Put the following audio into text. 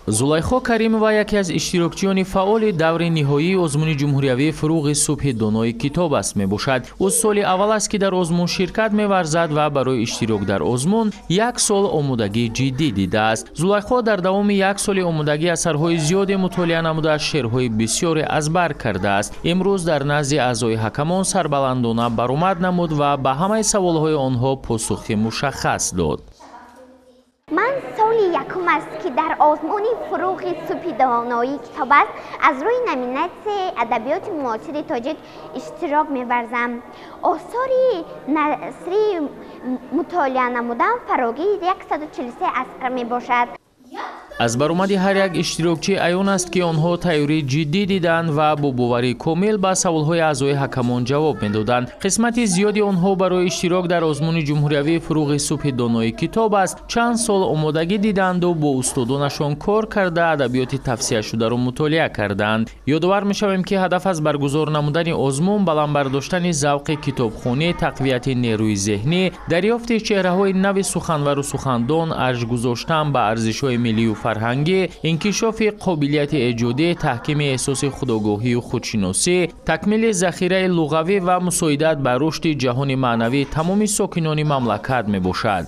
зулайхо каримова яке аз иштирокчиёни фаъоли даври ниҳоии озмуни ҷумҳуриявии фуруғи субҳи донои китоб аст мебошад. ӯ соли аввал аст ки дар озмун ширкат меварзад ва барои иштирок дар озмун як сол омодагии ҷиддӣ дидааст. зулайхо дар давоми як соли омодагӣ асарҳои зиёде мутолиа намуда шеърҳои бисёре аз бар кардааст. имрӯз дар назди аъзои ҳакамон сарбаландона баромад намуд ва ба ҳамаи саволҳои онҳо посухи мушаххас дод. من سال یکم است که در آزمون فروغ سوپی دانایی کتاب است از روی نمینت ادبیات معاصر تاجیک اشتراک می‌ورزم. آثار نثری مطالعه نمودن فراگیر 143 اثر میباشد. از برآمد هر یک اشتراکچی عیان است که آنها تئوری جدی دیدند و با باوری کامل به سوالهای اعضای حکمان جواب میدادند. قسمت زیادی آنها برای اشتراک در آزمون جمهوریوی فروغ سوپی دانایی کتاب است چند سال آمادگی دیدند و با استادانشان کار کرده ادبیات توصیه شده را مطالعه کردند. یادآور می‌شویم که هدف از برگزار نمودن آزمون بلند برداشتن ذوق کتابخوانی، تقویت نیروی ذهنی، دریافت چهره‌های نو سخنور و سخندان، ارج گذاشتن به ارزش‌های ملی و فرهنگی، انکشاف قابلیت ایجادی، تحکیم احساس خودآگاهی و خودشناسی، تکمیل ذخیره لغوی و مساعدت به رشد جهان معنوی تمام ساکنان مملکت میباشد.